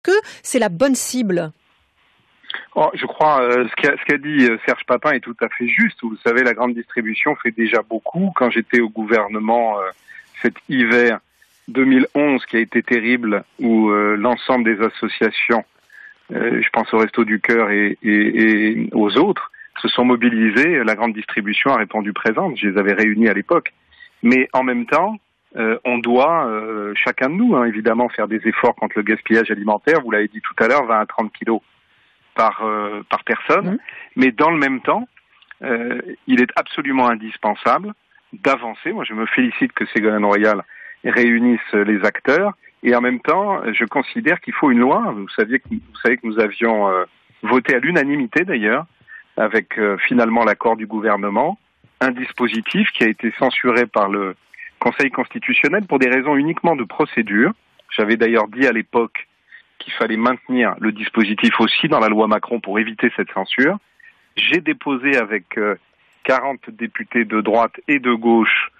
que c'est la bonne cible? Je crois ce qu'a dit Serge Papin est tout à fait juste. Vous savez, la grande distribution fait déjà beaucoup. Quand j'étais au gouvernement cet hiver 2011 qui a été terrible, où l'ensemble des associations, je pense au Resto du Cœur et aux autres, se sont mobilisés, la grande distribution a répondu présente. Je les avais réunis à l'époque. Mais en même temps, on doit, chacun de nous, évidemment, faire des efforts contre le gaspillage alimentaire. Vous l'avez dit tout à l'heure, 20 à 30 kilos par personne. Mais dans le même temps, il est absolument indispensable d'avancer. Moi, je me félicite que Ségolène Royal réunisse les acteurs. Et en même temps, je considère qu'il faut une loi. Vous savez que nous avions voté à l'unanimité, d'ailleurs, avec finalement l'accord du gouvernement, un dispositif qui a été censuré par le Conseil constitutionnel pour des raisons uniquement de procédure. J'avais d'ailleurs dit à l'époque qu'il fallait maintenir le dispositif aussi dans la loi Macron pour éviter cette censure. J'ai déposé avec 40 députés de droite et de gauche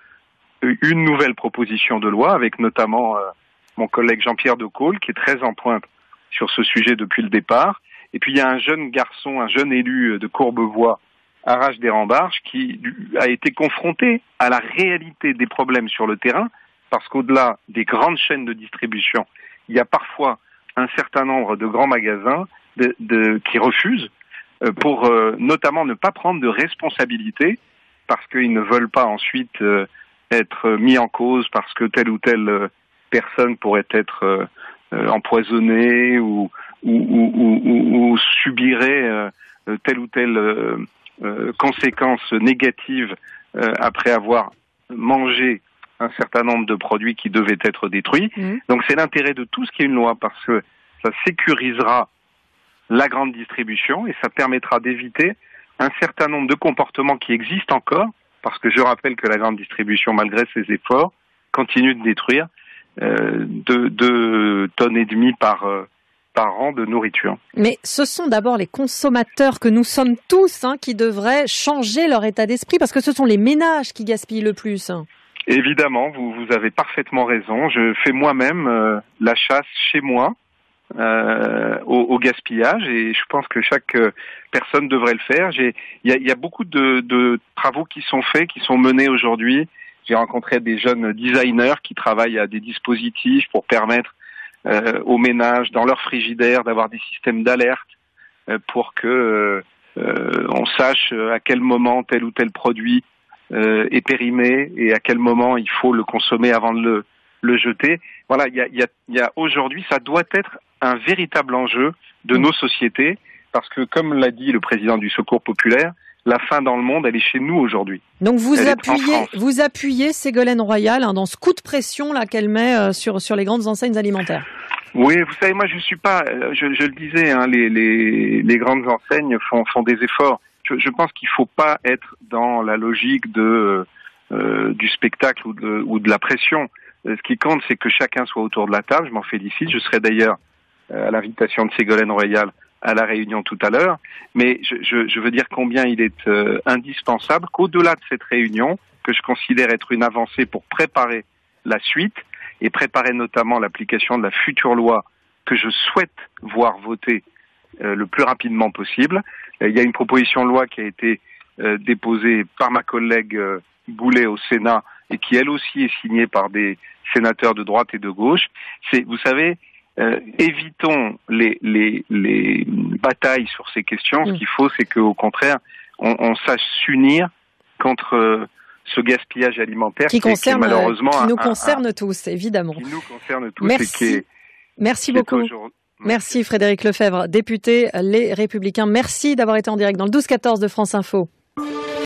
une nouvelle proposition de loi, avec notamment mon collègue Jean-Pierre Decaule, qui est très en pointe sur ce sujet depuis le départ. Et puis il y a un jeune garçon, un jeune élu de Courbevoie, Arrache-des-Rembarches, qui a été confronté à la réalité des problèmes sur le terrain, parce qu'au-delà des grandes chaînes de distribution, il y a parfois un certain nombre de grands magasins qui refusent pour notamment ne pas prendre de responsabilité parce qu'ils ne veulent pas ensuite être mis en cause parce que telle ou telle personne pourrait être empoisonnée ou subirait telle ou telle conséquence négative après avoir mangé un certain nombre de produits qui devaient être détruits. Donc c'est l'intérêt de tout ce qui est une loi, parce que ça sécurisera la grande distribution et ça permettra d'éviter un certain nombre de comportements qui existent encore, parce que je rappelle que la grande distribution, malgré ses efforts, continue de détruire 2,5 tonnes par an de nourriture. Mais ce sont d'abord les consommateurs que nous sommes tous qui devraient changer leur état d'esprit, parce que ce sont les ménages qui gaspillent le plus. Évidemment, vous avez parfaitement raison. Je fais moi-même la chasse chez moi au gaspillage, et je pense que chaque personne devrait le faire. Il y a beaucoup de travaux qui sont faits, qui sont menés aujourd'hui. J'ai rencontré des jeunes designers qui travaillent à des dispositifs pour permettre aux ménages, dans leur frigidaire, d'avoir des systèmes d'alerte pour que on sache à quel moment tel ou tel produit est périmé et à quel moment il faut le consommer avant de le jeter. Voilà, il y a aujourd'hui, ça doit être un véritable enjeu de nos sociétés, parce que, comme l'a dit le président du Secours populaire, la faim dans le monde, elle est chez nous aujourd'hui. Donc vous appuyez Ségolène Royal dans ce coup de pression là qu'elle met sur les grandes enseignes alimentaires. Oui, vous savez, moi je suis pas, je le disais, les grandes enseignes font des efforts. Je pense qu'il faut pas être dans la logique du spectacle ou de la pression. Ce qui compte, c'est que chacun soit autour de la table. Je m'en félicite. Je serai d'ailleurs à l'invitation de Ségolène Royal à la réunion tout à l'heure. Mais je veux dire combien il est indispensable qu'au-delà de cette réunion, que je considère être une avancée pour préparer la suite et préparer notamment l'application de la future loi que je souhaite voir voter le plus rapidement possible. Il y a une proposition de loi qui a été déposée par ma collègue Goulet au Sénat et qui elle aussi est signée par des sénateurs de droite et de gauche. Vous savez, évitons les batailles sur ces questions. Ce qu'il faut, c'est qu'au contraire, on sache s'unir contre ce gaspillage alimentaire qui malheureusement qui nous concerne tous, évidemment. Qui nous concerne tous. Merci. Merci beaucoup. Merci Frédéric Lefebvre, député Les Républicains. Merci d'avoir été en direct dans le 12-14 de France Info.